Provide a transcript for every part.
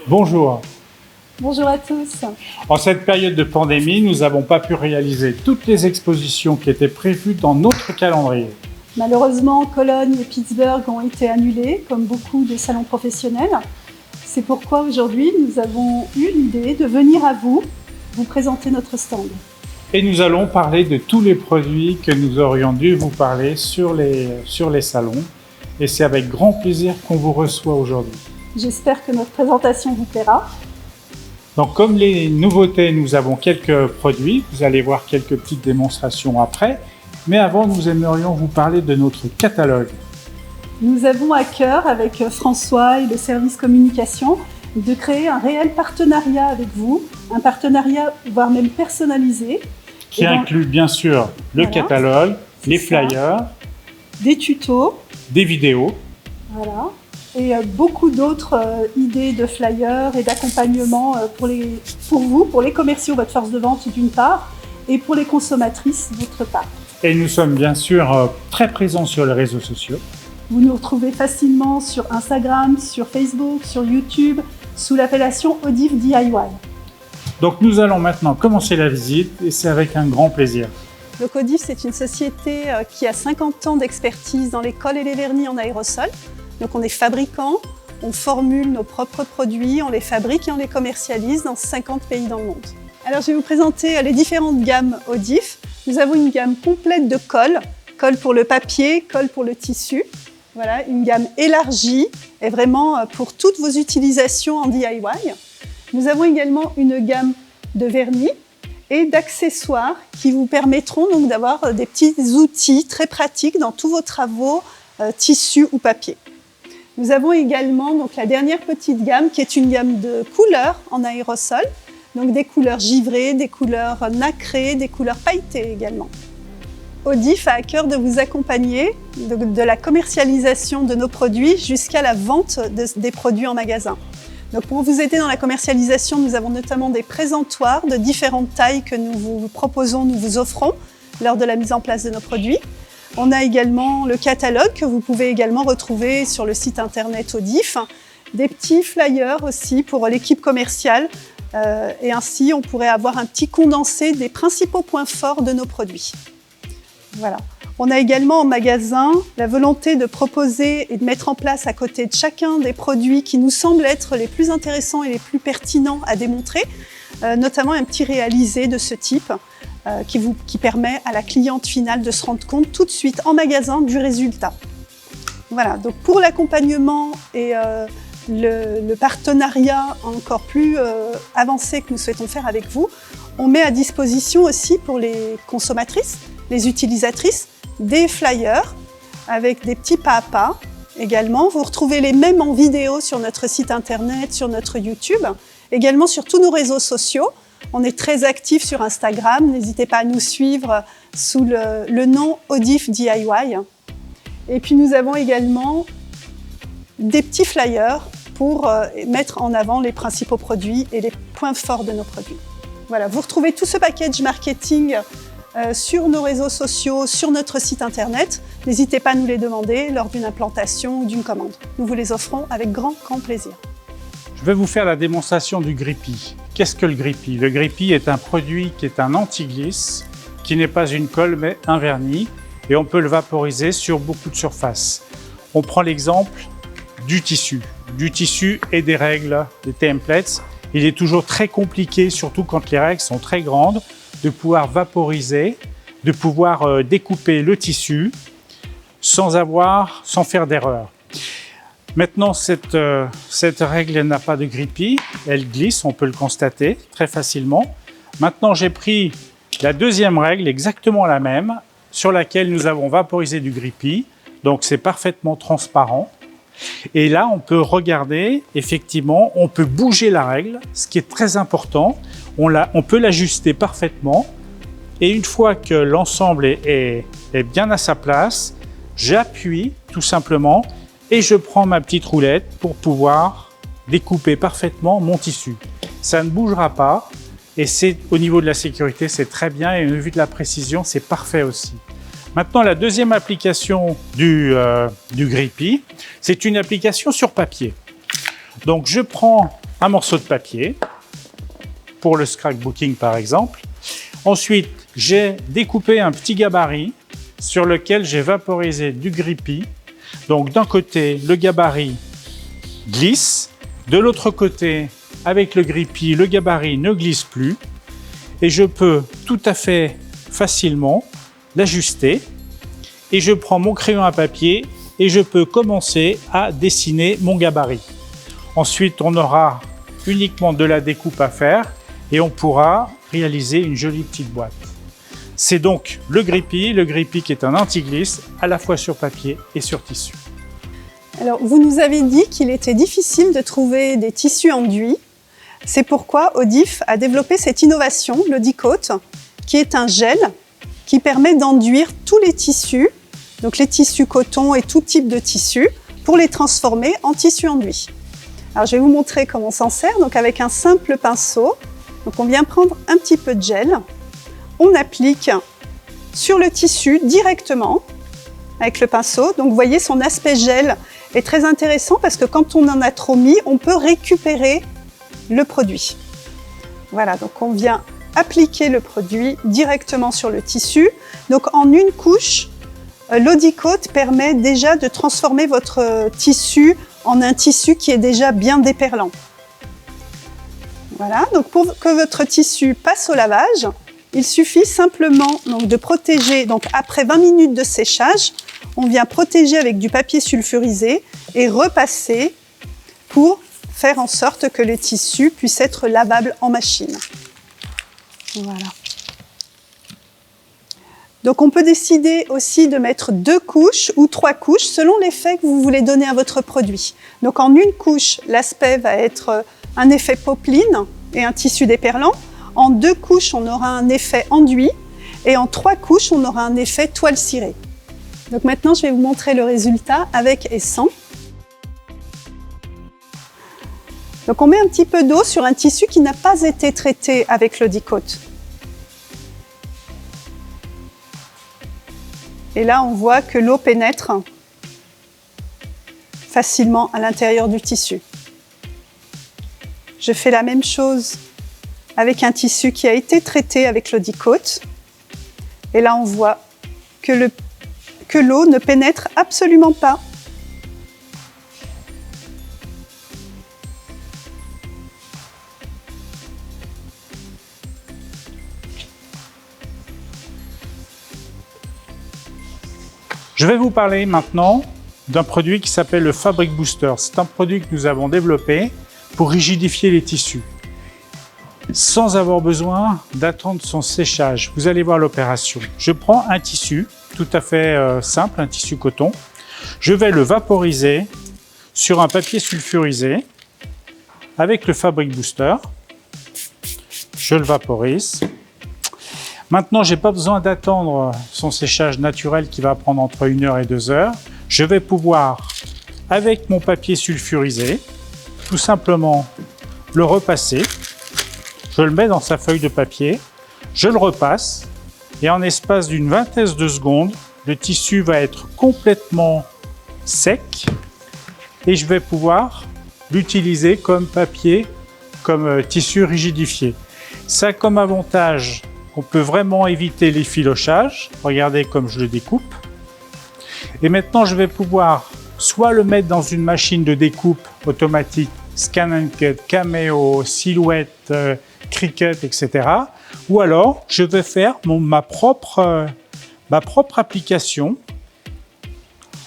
Bonjour. Bonjour à tous. En cette période de pandémie, nous n'avons pas pu réaliser toutes les expositions qui étaient prévues dans notre calendrier. Malheureusement, Cologne et Pittsburgh ont été annulés, comme beaucoup de salons professionnels. C'est pourquoi aujourd'hui, nous avons eu l'idée de venir à vous présenter notre stand. Et nous allons parler de tous les produits que nous aurions dû vous parler sur les salons. Et c'est avec grand plaisir qu'on vous reçoit aujourd'hui. J'espère que notre présentation vous plaira. Donc, comme les nouveautés, nous avons quelques produits. Vous allez voir quelques petites démonstrations après. Mais avant, nous aimerions vous parler de notre catalogue. Nous avons à cœur, avec François et le service communication, de créer un réel partenariat avec vous, un partenariat voire même personnalisé. Qui inclut bien sûr le catalogue, les flyers, des tutos, des vidéos. Voilà. Et beaucoup d'autres idées de flyers et d'accompagnement pour vous, pour les commerciaux, votre force de vente d'une part, et pour les consommatrices d'autre part. Et nous sommes bien sûr très présents sur les réseaux sociaux. Vous nous retrouvez facilement sur Instagram, sur Facebook, sur YouTube, sous l'appellation Odif DIY. Donc nous allons maintenant commencer la visite et c'est avec un grand plaisir. Donc Odif, c'est une société qui a 50 ans d'expertise dans les colles et les vernis en aérosol. Donc on est fabricant, on formule nos propres produits, on les fabrique et on les commercialise dans 50 pays dans le monde. Alors je vais vous présenter les différentes gammes Odif. Nous avons une gamme complète de colle, colle pour le papier, colle pour le tissu. Voilà, une gamme élargie et vraiment pour toutes vos utilisations en DIY. Nous avons également une gamme de vernis et d'accessoires qui vous permettront donc d'avoir des petits outils très pratiques dans tous vos travaux tissu ou papier. Nous avons également donc la dernière petite gamme qui est une gamme de couleurs en aérosol, donc des couleurs givrées, des couleurs nacrées, des couleurs pailletées également. Odif a à cœur de vous accompagner de la commercialisation de nos produits jusqu'à la vente des produits en magasin. Donc pour vous aider dans la commercialisation, nous avons notamment des présentoirs de différentes tailles que nous vous proposons, nous vous offrons lors de la mise en place de nos produits. On a également le catalogue que vous pouvez également retrouver sur le site internet Odif, des petits flyers aussi pour l'équipe commerciale et ainsi on pourrait avoir un petit condensé des principaux points forts de nos produits. Voilà. On a également en magasin la volonté de proposer et de mettre en place à côté de chacun des produits qui nous semblent être les plus intéressants et les plus pertinents à démontrer, notamment un petit réalisé de ce type qui permet à la cliente finale de se rendre compte tout de suite en magasin du résultat. Voilà, donc pour l'accompagnement et le partenariat encore plus avancé que nous souhaitons faire avec vous, on met à disposition aussi pour les consommatrices, les utilisatrices, des flyers avec des petits pas à pas également. Vous retrouvez les mêmes en vidéo sur notre site internet, sur notre YouTube, également sur tous nos réseaux sociaux. On est très actifs sur Instagram, n'hésitez pas à nous suivre sous le nom Odif DIY. Et puis nous avons également des petits flyers pour mettre en avant les principaux produits et les points forts de nos produits. Voilà, vous retrouvez tout ce package marketing sur nos réseaux sociaux, sur notre site internet. N'hésitez pas à nous les demander lors d'une implantation ou d'une commande. Nous vous les offrons avec grand plaisir. Je vais vous faire la démonstration du Grippy. Qu'est-ce que le Grippy? Le Grippy est un produit qui est un anti-glisse, qui n'est pas une colle mais un vernis et on peut le vaporiser sur beaucoup de surfaces. On prend l'exemple du tissu et des règles, des templates. Il est toujours très compliqué, surtout quand les règles sont très grandes, de pouvoir vaporiser, de pouvoir découper le tissu sans faire d'erreur. Maintenant, cette règle n'a pas de Grippy, elle glisse, on peut le constater très facilement. Maintenant, j'ai pris la deuxième règle, exactement la même, sur laquelle nous avons vaporisé du Grippy, donc c'est parfaitement transparent. Et là, on peut regarder, effectivement, on peut bouger la règle, ce qui est très important. On peut l'ajuster parfaitement. Et une fois que l'ensemble est bien à sa place, j'appuie tout simplement et je prends ma petite roulette pour pouvoir découper parfaitement mon tissu. Ça ne bougera pas et au niveau de la sécurité, c'est très bien et au vu de la précision, c'est parfait aussi. Maintenant, la deuxième application du Grippy, c'est une application sur papier. Donc, je prends un morceau de papier, pour le scrapbooking par exemple. Ensuite, j'ai découpé un petit gabarit sur lequel j'ai vaporisé du Grippy. Donc d'un côté, le gabarit glisse, de l'autre côté, avec le Grippy, le gabarit ne glisse plus et je peux tout à fait facilement l'ajuster et je prends mon crayon à papier et je peux commencer à dessiner mon gabarit. Ensuite, on aura uniquement de la découpe à faire et on pourra réaliser une jolie petite boîte. C'est donc le Grippy qui est un anti-glisse à la fois sur papier et sur tissu. Alors, vous nous avez dit qu'il était difficile de trouver des tissus enduits. C'est pourquoi Audif a développé cette innovation, l'Audicoat, qui est un gel qui permet d'enduire tous les tissus, donc les tissus coton et tout type de tissus, pour les transformer en tissus enduits. Alors, je vais vous montrer comment on s'en sert. Donc, avec un simple pinceau, donc on vient prendre un petit peu de gel, on applique sur le tissu directement avec le pinceau. Donc, vous voyez, son aspect gel est très intéressant parce que quand on en a trop mis, on peut récupérer le produit. Voilà, donc on vient appliquer le produit directement sur le tissu. Donc en une couche, l'Audicoat permet déjà de transformer votre tissu en un tissu qui est déjà bien déperlant. Voilà, donc pour que votre tissu passe au lavage, il suffit simplement donc, de protéger, donc après 20 minutes de séchage, on vient protéger avec du papier sulfurisé et repasser pour faire en sorte que le tissu puisse être lavable en machine. Voilà. Donc on peut décider aussi de mettre 2 couches ou 3 couches selon l'effet que vous voulez donner à votre produit. Donc en une couche, l'aspect va être un effet popeline et un tissu déperlant. En 2 couches, on aura un effet enduit et en 3 couches, on aura un effet toile cirée. Donc maintenant, je vais vous montrer le résultat avec et sans. Donc on met un petit peu d'eau sur un tissu qui n'a pas été traité avec l'Audicoat. Et là, on voit que l'eau pénètre facilement à l'intérieur du tissu. Je fais la même chose avec un tissu qui a été traité avec l'Audicoat. Et là, on voit que l'eau ne pénètre absolument pas. Je vais vous parler maintenant d'un produit qui s'appelle le Fabric Booster. C'est un produit que nous avons développé pour rigidifier les tissus, sans avoir besoin d'attendre son séchage. Vous allez voir l'opération. Je prends un tissu tout à fait simple, un tissu coton. Je vais le vaporiser sur un papier sulfurisé avec le Fabric Booster. Je le vaporise. Maintenant, je n'ai pas besoin d'attendre son séchage naturel qui va prendre entre 1 heure et 2 heures. Je vais pouvoir, avec mon papier sulfurisé, tout simplement le repasser. Je le mets dans sa feuille de papier, je le repasse et en espace d'une vingtaine de secondes, le tissu va être complètement sec et je vais pouvoir l'utiliser comme papier, comme tissu rigidifié. Ça a comme avantage qu'on peut vraiment éviter l'effilochage. Regardez comme je le découpe. Et maintenant, je vais pouvoir soit le mettre dans une machine de découpe automatique, Scan and Cut, Cameo, Silhouette, Cricut, etc. Ou alors, je vais faire ma propre application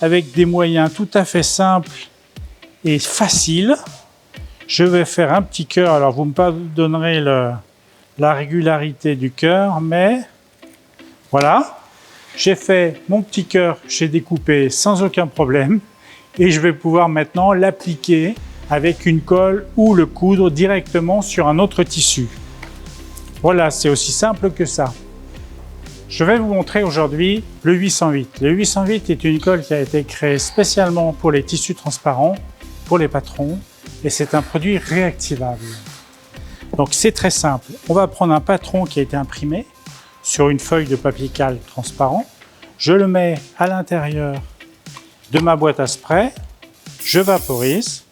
avec des moyens tout à fait simples et faciles. Je vais faire un petit cœur. Alors, vous me pardonnerez la régularité du cœur, mais voilà. J'ai fait mon petit cœur, j'ai découpé sans aucun problème et je vais pouvoir maintenant l'appliquer avec une colle ou le coudre directement sur un autre tissu. Voilà, c'est aussi simple que ça. Je vais vous montrer aujourd'hui le 808. Le 808 est une colle qui a été créée spécialement pour les tissus transparents, pour les patrons, et c'est un produit réactivable. Donc c'est très simple. On va prendre un patron qui a été imprimé sur une feuille de papier calque transparent. Je le mets à l'intérieur de ma boîte à spray. Je vaporise.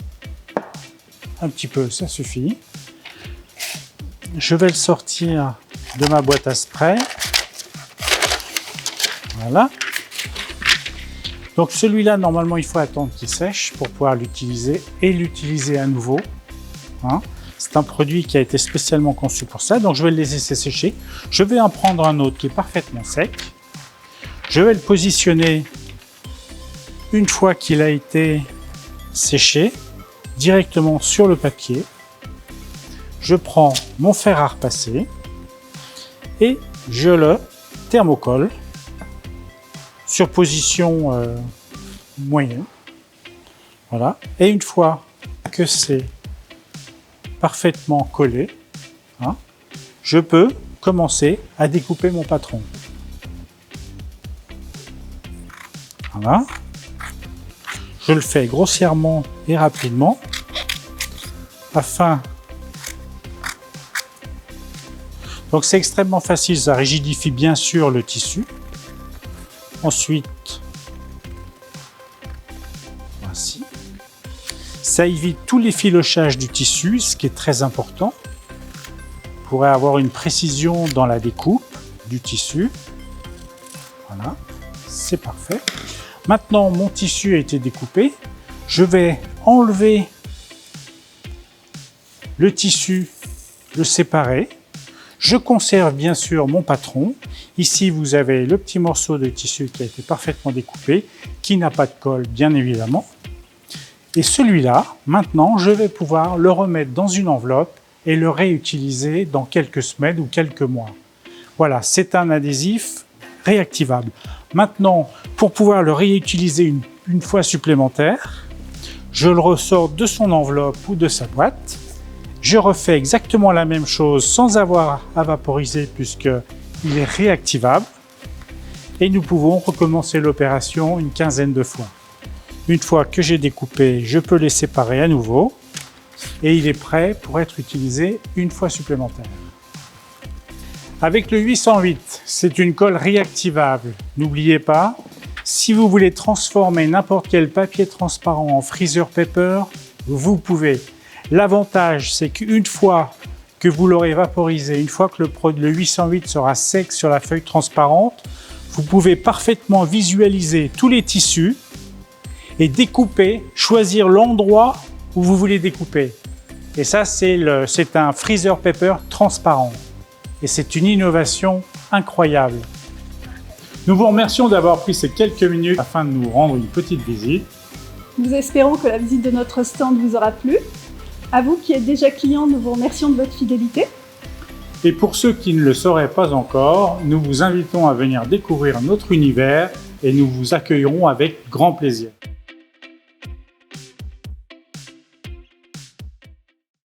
un petit peu, ça suffit. Je vais le sortir de ma boîte à spray. Voilà. Donc celui-là, normalement, il faut attendre qu'il sèche pour pouvoir l'utiliser et l'utiliser à nouveau. Hein. C'est un produit qui a été spécialement conçu pour ça, donc je vais le laisser sécher. Je vais en prendre un autre qui est parfaitement sec. Je vais le positionner une fois qu'il a été séché directement sur le papier. Je prends mon fer à repasser et je le thermocolle sur position moyenne. Voilà. Et une fois que c'est parfaitement collé, hein, je peux commencer à découper mon patron. Voilà. Je le fais grossièrement et rapidement afin. Donc c'est extrêmement facile, ça rigidifie bien sûr le tissu. Ensuite, voici. Ça évite tous les filochages du tissu, ce qui est très important. Vous pourrez avoir une précision dans la découpe du tissu. Voilà, c'est parfait. Maintenant, mon tissu a été découpé. Je vais enlever le tissu, le séparer. Je conserve bien sûr mon patron. Ici, vous avez le petit morceau de tissu qui a été parfaitement découpé, qui n'a pas de colle, bien évidemment. Et celui-là, maintenant, je vais pouvoir le remettre dans une enveloppe et le réutiliser dans quelques semaines ou quelques mois. Voilà, c'est un adhésif réactivable. Maintenant, pour pouvoir le réutiliser une fois supplémentaire, je le ressors de son enveloppe ou de sa boîte. Je refais exactement la même chose sans avoir à vaporiser puisqu'il est réactivable. Et nous pouvons recommencer l'opération une quinzaine de fois. Une fois que j'ai découpé, je peux les séparer à nouveau et il est prêt pour être utilisé une fois supplémentaire. Avec le 808, c'est une colle réactivable. N'oubliez pas, si vous voulez transformer n'importe quel papier transparent en freezer paper, vous pouvez. L'avantage, c'est qu'une fois que vous l'aurez vaporisé, une fois que le 808 sera sec sur la feuille transparente, vous pouvez parfaitement visualiser tous les tissus et découper, choisir l'endroit où vous voulez découper. Et ça, c'est un freezer paper transparent. Et c'est une innovation incroyable. Nous vous remercions d'avoir pris ces quelques minutes afin de nous rendre une petite visite. Nous espérons que la visite de notre stand vous aura plu. À vous qui êtes déjà clients, nous vous remercions de votre fidélité. Et pour ceux qui ne le sauraient pas encore, nous vous invitons à venir découvrir notre univers et nous vous accueillerons avec grand plaisir.